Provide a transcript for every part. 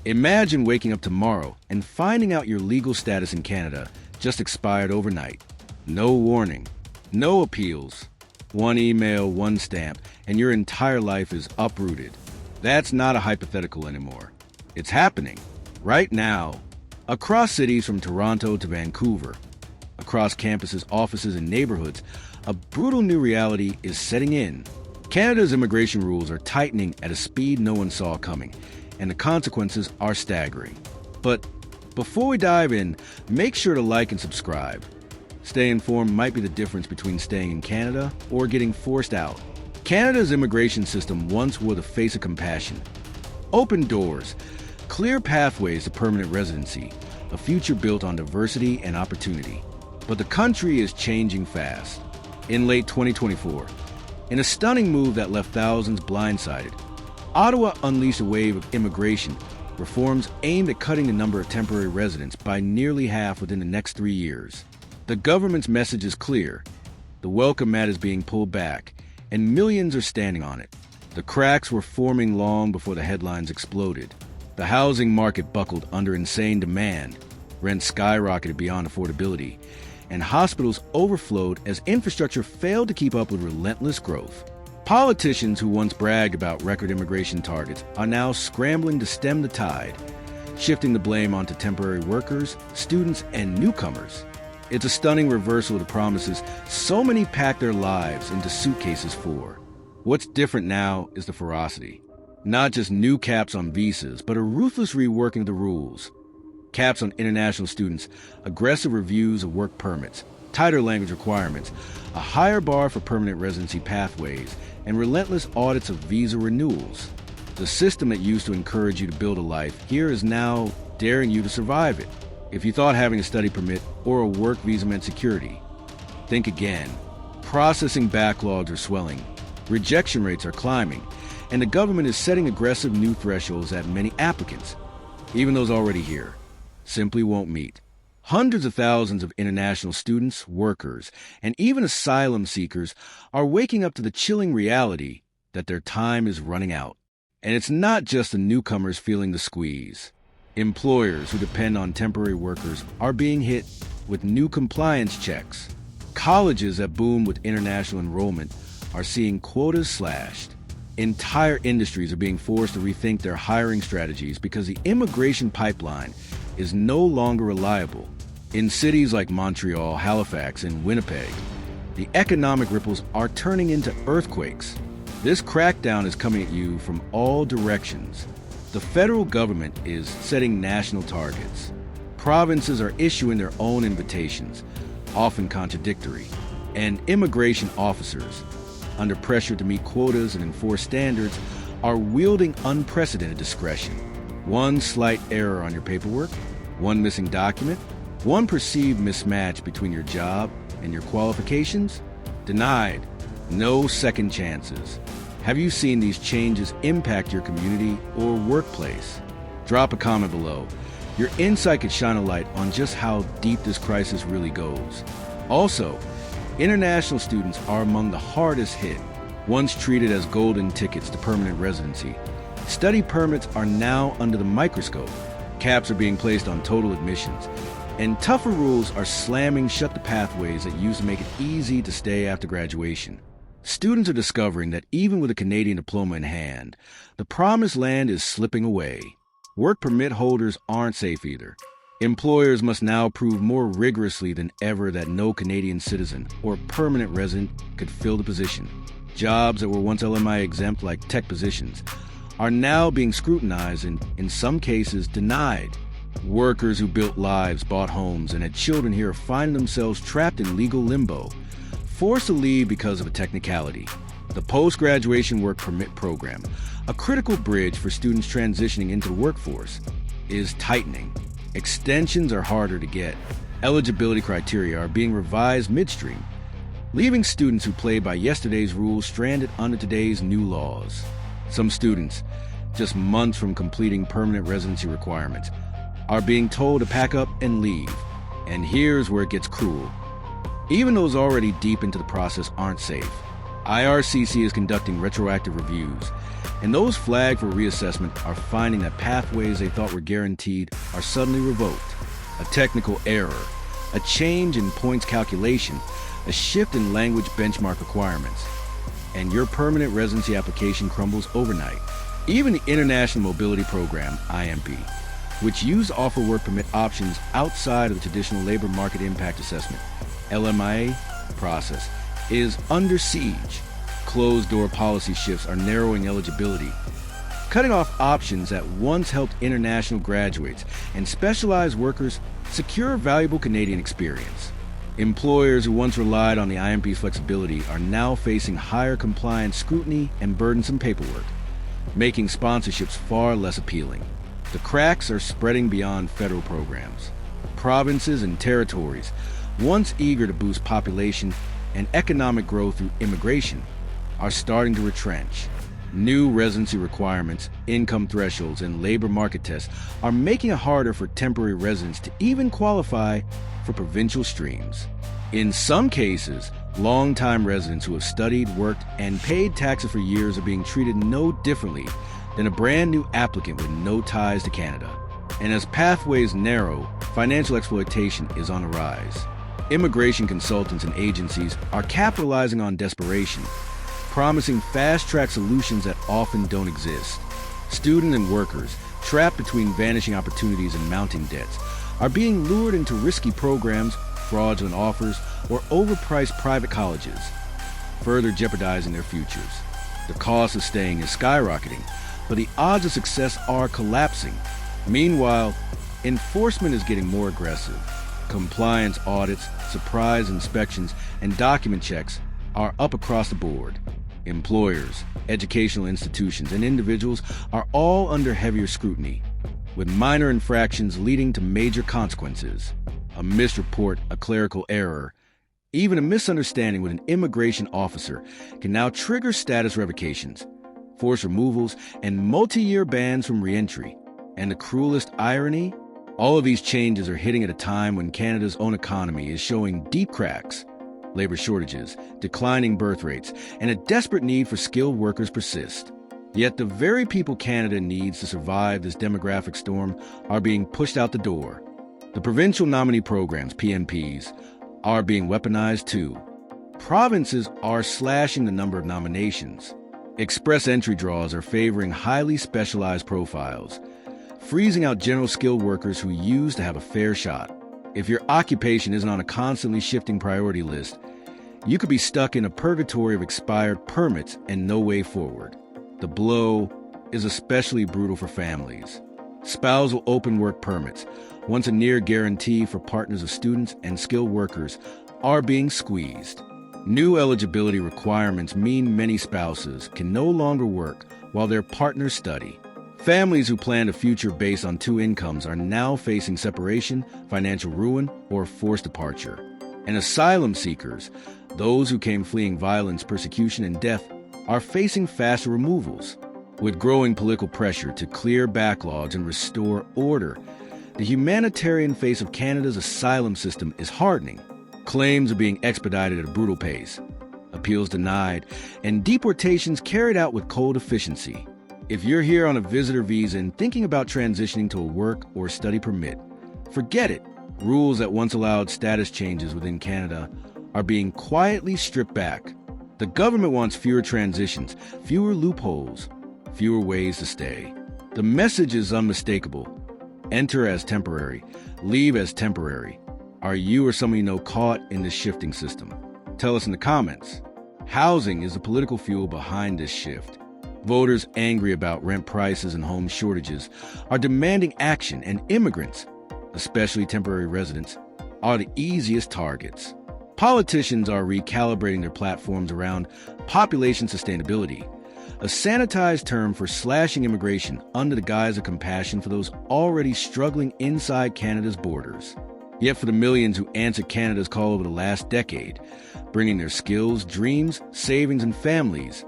Imagine waking up tomorrow and finding out your legal status in Canada just expired overnight. No warning, no appeals. One email, one stamp, and your entire life is uprooted. That's not a hypothetical anymore. It's happening right now. Across cities from Toronto to Vancouver, across campuses, offices, and neighborhoods, a brutal new reality is setting in. Canada's immigration rules are tightening at a speed no one saw coming, and the consequences are staggering. But before we dive in, make sure to like and subscribe. Stay informed might be the difference between staying in Canada or getting forced out. Canada's immigration system once wore the face of compassion. Open doors, clear pathways to permanent residency, a future built on diversity and opportunity. But the country is changing fast. In late 2024, in a stunning move that left thousands blindsided, Ottawa unleashed a wave of immigration reforms aimed at cutting the number of temporary residents by nearly half within the next 3 years. The government's message is clear. The welcome mat is being pulled back, and millions are standing on it. The cracks were forming long before the headlines exploded. The housing market buckled under insane demand, rents skyrocketed beyond affordability, and hospitals overflowed as infrastructure failed to keep up with relentless growth. Politicians who once bragged about record immigration targets are now scrambling to stem the tide, shifting the blame onto temporary workers, students, and newcomers. It's a stunning reversal of the promises so many packed their lives into suitcases for. What's different now is the ferocity. Not just new caps on visas, but a ruthless reworking of the rules. Caps on international students, aggressive reviews of work permits, tighter language requirements, a higher bar for permanent residency pathways, and relentless audits of visa renewals. The system that used to encourage you to build a life here is now daring you to survive it. If you thought having a study permit or a work visa meant security, think again. Processing backlogs are swelling, rejection rates are climbing, and the government is setting aggressive new thresholds that many applicants, even those already here, simply won't meet. Hundreds of thousands of international students, workers, and even asylum seekers are waking up to the chilling reality that their time is running out. And it's not just the newcomers feeling the squeeze. Employers who depend on temporary workers are being hit with new compliance checks. Colleges that boom with international enrollment are seeing quotas slashed. Entire industries are being forced to rethink their hiring strategies because the immigration pipeline is no longer reliable. In cities like Montreal, Halifax, and Winnipeg, the economic ripples are turning into earthquakes. This crackdown is coming at you from all directions. The federal government is setting national targets. Provinces are issuing their own invitations, often contradictory, and immigration officers, under pressure to meet quotas and enforce standards, are wielding unprecedented discretion. One slight error on your paperwork, one missing document, one perceived mismatch between your job and your qualifications, denied. No second chances. Have you seen these changes impact your community or workplace? Drop a comment below. Your insight could shine a light on just how deep this crisis really goes. Also, international students are among the hardest hit. Once treated as golden tickets to permanent residency, study permits are now under the microscope. Caps are being placed on total admissions, and tougher rules are slamming shut the pathways that used to make it easy to stay after graduation. Students are discovering that even with a Canadian diploma in hand, the promised land is slipping away. Work permit holders aren't safe either. Employers must now prove more rigorously than ever that no Canadian citizen or permanent resident could fill the position. Jobs that were once LMI exempt, like tech positions, are now being scrutinized and, in some cases, denied. Workers who built lives, bought homes, and had children here are finding themselves trapped in legal limbo, forced to leave because of a technicality. The Post-Graduation Work Permit Program, a critical bridge for students transitioning into the workforce, is tightening. Extensions are harder to get. Eligibility criteria are being revised midstream, leaving students who played by yesterday's rules stranded under today's new laws. Some students, just months from completing permanent residency requirements, are being told to pack up and leave. And here's where it gets cruel. Even those already deep into the process aren't safe. IRCC is conducting retroactive reviews, and those flagged for reassessment are finding that pathways they thought were guaranteed are suddenly revoked. A technical error, a change in points calculation, a shift in language benchmark requirements, and your permanent residency application crumbles overnight. Even the International Mobility Program, IMP, which used offer work permit options outside of the traditional labor market impact assessment, LMIA, process, is under siege. Closed-door policy shifts are narrowing eligibility, cutting off options that once helped international graduates and specialized workers secure valuable Canadian experience. Employers who once relied on the IMP's flexibility are now facing higher compliance scrutiny and burdensome paperwork, making sponsorships far less appealing. The cracks are spreading beyond federal programs. Provinces and territories, once eager to boost population and economic growth through immigration, are starting to retrench. New residency requirements, income thresholds, and labor market tests are making it harder for temporary residents to even qualify for provincial streams. In some cases, long-time residents who have studied, worked, and paid taxes for years are being treated no differently than a brand new applicant with no ties to Canada. And as pathways narrow, financial exploitation is on the rise. Immigration consultants and agencies are capitalizing on desperation, promising fast-track solutions that often don't exist. Students and workers, trapped between vanishing opportunities and mounting debts, are being lured into risky programs, fraudulent offers, or overpriced private colleges, further jeopardizing their futures. The cost of staying is skyrocketing, but the odds of success are collapsing. Meanwhile, enforcement is getting more aggressive. Compliance audits, surprise inspections, and document checks are up across the board. Employers, educational institutions, and individuals are all under heavier scrutiny, with minor infractions leading to major consequences. A missed report, a clerical error, even a misunderstanding with an immigration officer can now trigger status revocations, forced removals, and multi-year bans from re-entry. And the cruelest irony? All of these changes are hitting at a time when Canada's own economy is showing deep cracks. Labor shortages, declining birth rates, and a desperate need for skilled workers persist. Yet the very people Canada needs to survive this demographic storm are being pushed out the door. The provincial nominee programs, PNPs, are being weaponized too. Provinces are slashing the number of nominations. Express entry draws are favoring highly specialized profiles, freezing out general skilled workers who used to have a fair shot. If your occupation isn't on a constantly shifting priority list, you could be stuck in a purgatory of expired permits and no way forward. The blow is especially brutal for families. Spousal open work permits, once a near guarantee for partners of students and skilled workers, are being squeezed. New eligibility requirements mean many spouses can no longer work while their partners study. Families who planned a future based on two incomes are now facing separation, financial ruin, or forced departure. And asylum seekers, those who came fleeing violence, persecution, and death, are facing faster removals. With growing political pressure to clear backlogs and restore order, the humanitarian face of Canada's asylum system is hardening. Claims are being expedited at a brutal pace, appeals denied, and deportations carried out with cold efficiency. If you're here on a visitor visa and thinking about transitioning to a work or study permit, forget it. Rules that once allowed status changes within Canada are being quietly stripped back. The government wants fewer transitions, fewer loopholes, fewer ways to stay. The message is unmistakable. Enter as temporary, leave as temporary. Are you or someone you know caught in this shifting system? Tell us in the comments. Housing is the political fuel behind this shift. Voters angry about rent prices and home shortages are demanding action, and immigrants, especially temporary residents, are the easiest targets. Politicians are recalibrating their platforms around population sustainability, a sanitized term for slashing immigration under the guise of compassion for those already struggling inside Canada's borders. Yet for the millions who answered Canada's call over the last decade, bringing their skills, dreams, savings, and families,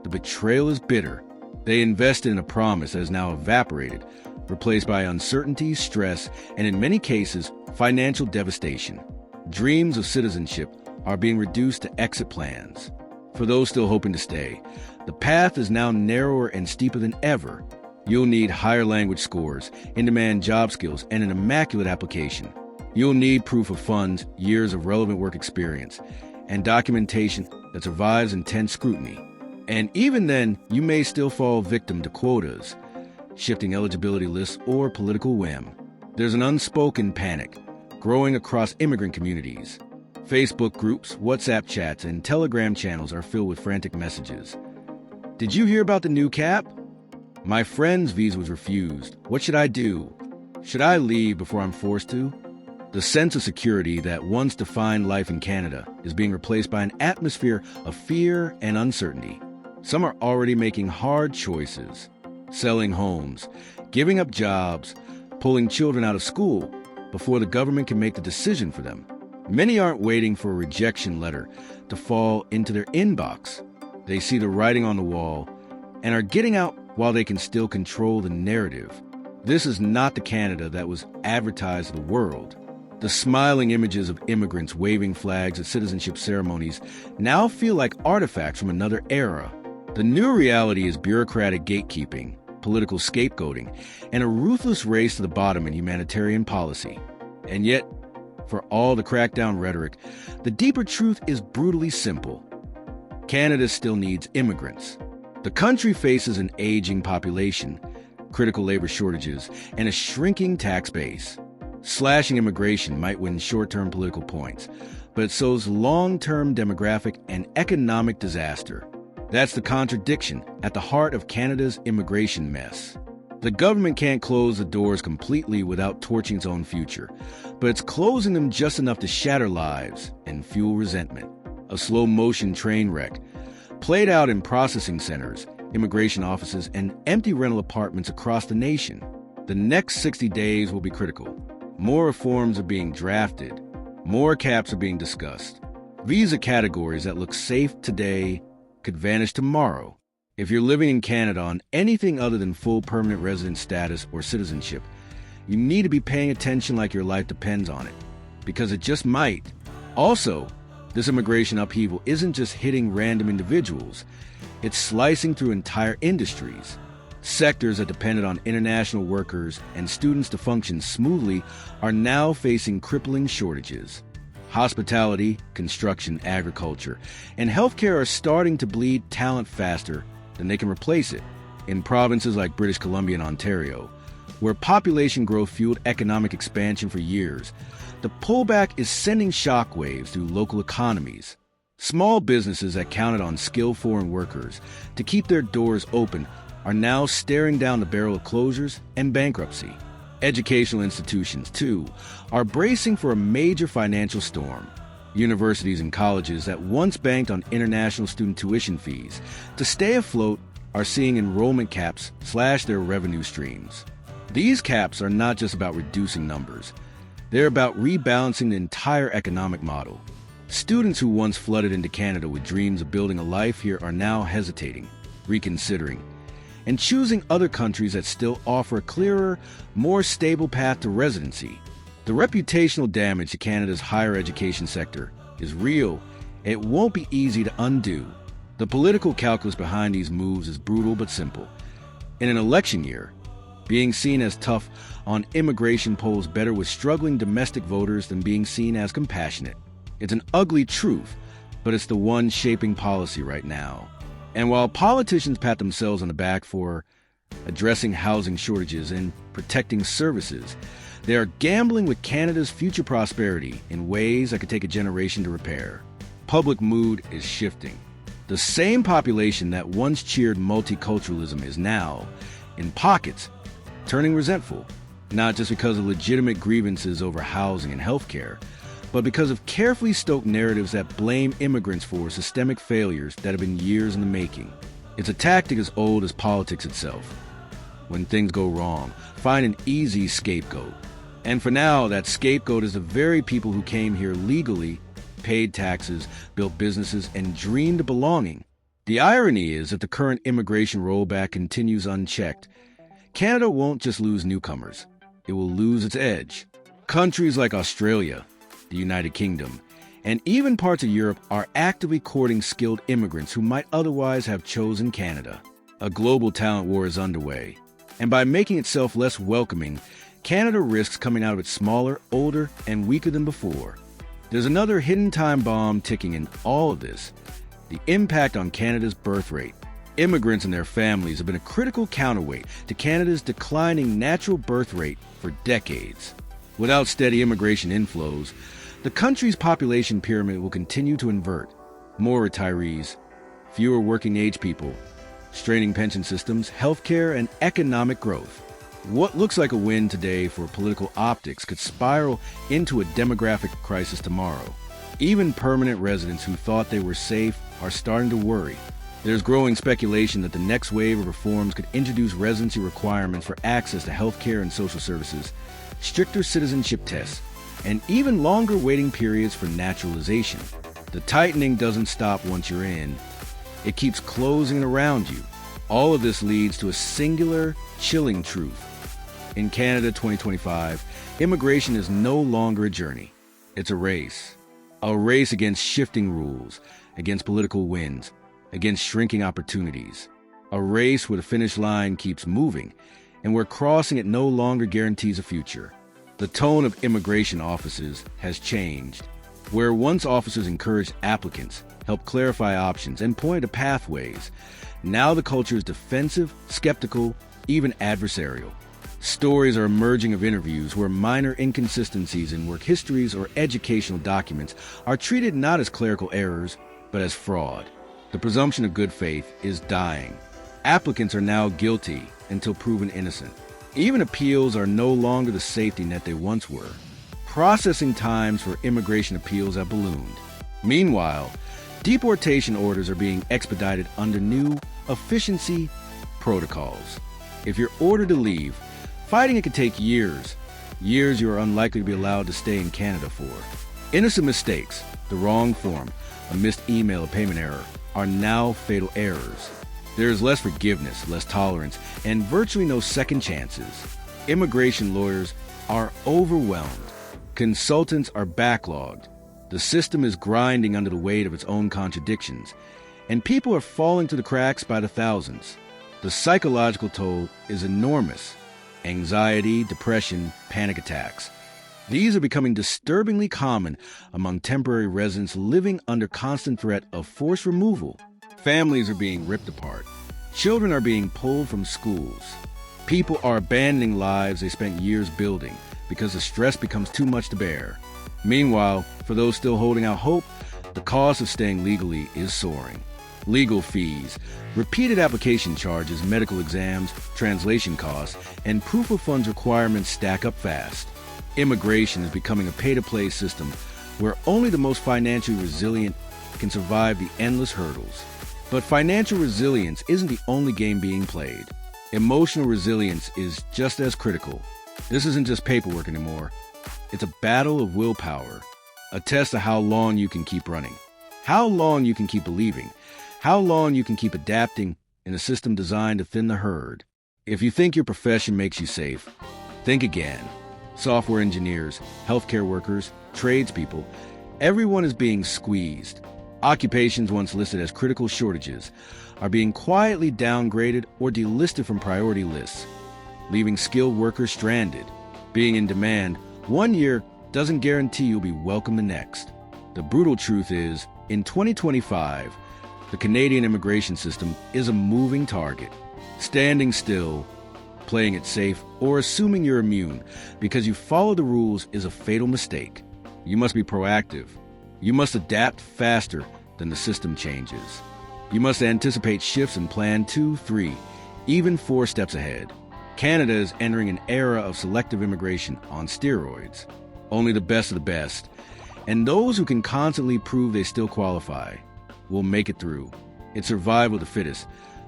the betrayal is bitter. They invested in a promise that has now evaporated, replaced by uncertainty, stress, and in many cases, financial devastation. Dreams of citizenship are being reduced to exit plans. For those still hoping to stay, the path is now narrower and steeper than ever. You'll need higher language scores, in-demand job skills, and an immaculate application. You'll need proof of funds, years of relevant work experience, and documentation that survives intense scrutiny. And even then, you may still fall victim to quotas, shifting eligibility lists, or political whim. There's an unspoken panic growing across immigrant communities. Facebook groups, WhatsApp chats, and Telegram channels are filled with frantic messages. Did you hear about the new cap? My friend's visa was refused. What should I do? Should I leave before I'm forced to? The sense of security that once defined life in Canada is being replaced by an atmosphere of fear and uncertainty. Some are already making hard choices, selling homes, giving up jobs, pulling children out of school before the government can make the decision for them. Many aren't waiting for a rejection letter to fall into their inbox. They see the writing on the wall and are getting out while they can still control the narrative. This is not the Canada that was advertised to the world. The smiling images of immigrants waving flags at citizenship ceremonies now feel like artifacts from another era. The new reality is bureaucratic gatekeeping, political scapegoating, and a ruthless race to the bottom in humanitarian policy. And yet, for all the crackdown rhetoric, the deeper truth is brutally simple. Canada still needs immigrants. The country faces an aging population, critical labor shortages, and a shrinking tax base. Slashing immigration might win short-term political points, but it sows long-term demographic and economic disaster. That's the contradiction at the heart of Canada's immigration mess. The government can't close the doors completely without torching its own future, but it's closing them just enough to shatter lives and fuel resentment. A slow-motion train wreck, played out in processing centers, immigration offices, and empty rental apartments across the nation. The next 60 days will be critical. More reforms are being drafted. More caps are being discussed. Visa categories that look safe today could vanish tomorrow. If you're living in Canada on anything other than full permanent resident status or citizenship, you need to be paying attention like your life depends on it, because it just might. Also, this immigration upheaval isn't just hitting random individuals, it's slicing through entire industries. Sectors that depended on international workers and students to function smoothly are now facing crippling shortages. Hospitality, construction, agriculture, and healthcare are starting to bleed talent faster than they can replace it. In provinces like British Columbia and Ontario, where population growth fueled economic expansion for years, the pullback is sending shockwaves through local economies. Small businesses that counted on skilled foreign workers to keep their doors open are now staring down the barrel of closures and bankruptcy. Educational institutions, too, are bracing for a major financial storm. Universities and colleges that once banked on international student tuition fees to stay afloat are seeing enrollment caps slash their revenue streams. These caps are not just about reducing numbers. They're about rebalancing the entire economic model. Students who once flooded into Canada with dreams of building a life here are now hesitating, reconsidering, and choosing other countries that still offer a clearer, more stable path to residency. The reputational damage to Canada's higher education sector is real. It won't be easy to undo. The political calculus behind these moves is brutal but simple. In an election year, being seen as tough on immigration polls better with struggling domestic voters than being seen as compassionate. It's an ugly truth, but it's the one shaping policy right now. And while politicians pat themselves on the back for addressing housing shortages and protecting services, they are gambling with Canada's future prosperity in ways that could take a generation to repair. Public mood is shifting. The same population that once cheered multiculturalism is now, in pockets, turning resentful, not just because of legitimate grievances over housing and healthcare, but because of carefully stoked narratives that blame immigrants for systemic failures that have been years in the making. It's a tactic as old as politics itself. When things go wrong, find an easy scapegoat. And for now, that scapegoat is the very people who came here legally, paid taxes, built businesses, and dreamed of belonging. The irony is that the current immigration rollback continues unchecked. Canada won't just lose newcomers, it will lose its edge. Countries like Australia, the United Kingdom, And even parts of Europe are actively courting skilled immigrants who might otherwise have chosen Canada. A global talent war is underway, and by making itself less welcoming, Canada risks coming out of it smaller, older, and weaker than before. There's another hidden time bomb ticking in all of this: the impact on Canada's birth rate. Immigrants and their families have been a critical counterweight to Canada's declining natural birth rate for decades. Without steady immigration inflows, the country's population pyramid will continue to invert. More retirees, fewer working-age people, straining pension systems, healthcare, and economic growth. What looks like a win today for political optics could spiral into a demographic crisis tomorrow. Even permanent residents who thought they were safe are starting to worry. There's growing speculation that the next wave of reforms could introduce residency requirements for access to healthcare and social services, stricter citizenship tests, and even longer waiting periods for naturalization. The tightening doesn't stop once you're in. It keeps closing around you. All of this leads to a singular, chilling truth. In Canada 2025, immigration is no longer a journey. It's a race. A race against shifting rules, against political winds, against shrinking opportunities. A race where the finish line keeps moving and where crossing it no longer guarantees a future. The tone of immigration offices has changed. Where once officers encouraged applicants, helped clarify options, and pointed to pathways, now the culture is defensive, skeptical, even adversarial. Stories are emerging of interviews where minor inconsistencies in work histories or educational documents are treated not as clerical errors, but as fraud. The presumption of good faith is dying. Applicants are now guilty until proven innocent. Even appeals are no longer the safety net they once were. Processing times for immigration appeals have ballooned. Meanwhile, deportation orders are being expedited under new efficiency protocols. If you're ordered to leave, fighting it could take years. Years you are unlikely to be allowed to stay in Canada for. Innocent mistakes, the wrong form, a missed email, a payment error, are now fatal errors. There is less forgiveness, less tolerance, and virtually no second chances. Immigration lawyers are overwhelmed. Consultants are backlogged. The system is grinding under the weight of its own contradictions, and people are falling through the cracks by the thousands. The psychological toll is enormous. Anxiety, depression, panic attacks. These are becoming disturbingly common among temporary residents living under constant threat of forced removal. Families are being ripped apart. Children are being pulled from schools. People are abandoning lives they spent years building because the stress becomes too much to bear. Meanwhile, for those still holding out hope, the cost of staying legally is soaring. Legal fees, repeated application charges, medical exams, translation costs, and proof of funds requirements stack up fast. Immigration is becoming a pay-to-play system where only the most financially resilient can survive the endless hurdles. But financial resilience isn't the only game being played. Emotional resilience is just as critical. This isn't just paperwork anymore. It's a battle of willpower, a test of how long you can keep running, how long you can keep believing, how long you can keep adapting in a system designed to thin the herd. If you think your profession makes you safe, think again. Software engineers, healthcare workers, tradespeople, everyone is being squeezed. Occupations once listed as critical shortages are being quietly downgraded or delisted from priority lists, leaving skilled workers stranded. Being in demand one year doesn't guarantee you'll be welcome the next. The brutal truth is, in 2025, the Canadian immigration system is a moving target. Standing still, playing it safe, or assuming you're immune because you follow the rules is a fatal mistake. You must be proactive. You must adapt faster than the system changes. You must anticipate shifts and plan 2, 3, even 4 steps ahead. Canada is entering an era of selective immigration on steroids. Only the best of the best, and those who can constantly prove they still qualify, will make it through. It's survival of the fittest,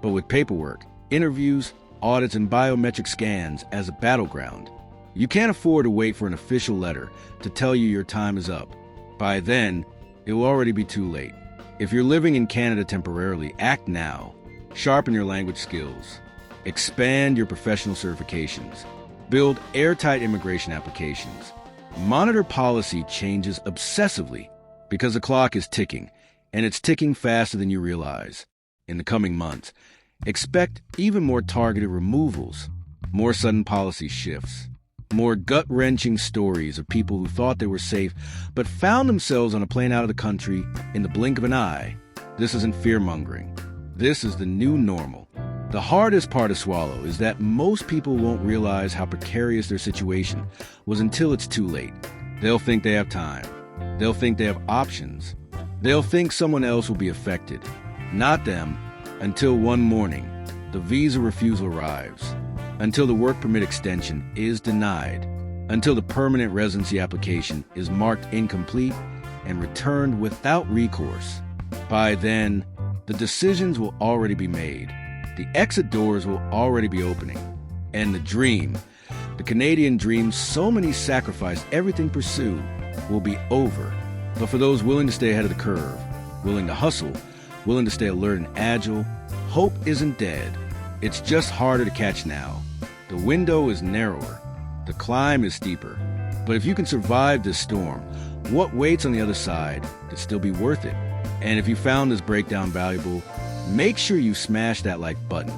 but with paperwork, interviews, audits, and biometric scans as a battleground. You can't afford to wait for an official letter to tell you your time is up. By then, it will already be too late. If you're living in Canada temporarily, act now. Sharpen your language skills. Expand your professional certifications. Build airtight immigration applications. Monitor policy changes obsessively. Because the clock is ticking, and it's ticking faster than you realize. In the coming months, expect even more targeted removals, more sudden policy shifts, more gut-wrenching stories of people who thought they were safe but found themselves on a plane out of the country in the blink of an eye. This isn't fear-mongering. This is the new normal. The hardest part to swallow is that most people won't realize how precarious their situation was until it's too late. They'll think they have time. They'll think they have options. They'll think someone else will be affected. Not them, until one morning, the visa refusal arrives, until the work permit extension is denied, until the permanent residency application is marked incomplete and returned without recourse. By then, the decisions will already be made. The exit doors will already be opening. And the dream, the Canadian dream so many sacrificed everything to pursue, will be over. But for those willing to stay ahead of the curve, willing to hustle, willing to stay alert and agile, hope isn't dead. It's just harder to catch now. The window is narrower. The climb is steeper. But if you can survive this storm, what waits on the other side could still be worth it. And if you found this breakdown valuable, make sure you smash that like button.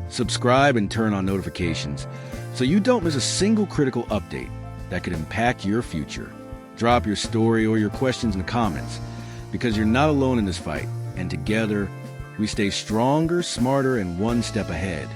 Subscribe and turn on notifications so you don't miss a single critical update that could impact your future. Drop your story or your questions in the comments, because you're not alone in this fight, and together we stay stronger, smarter, and one step ahead.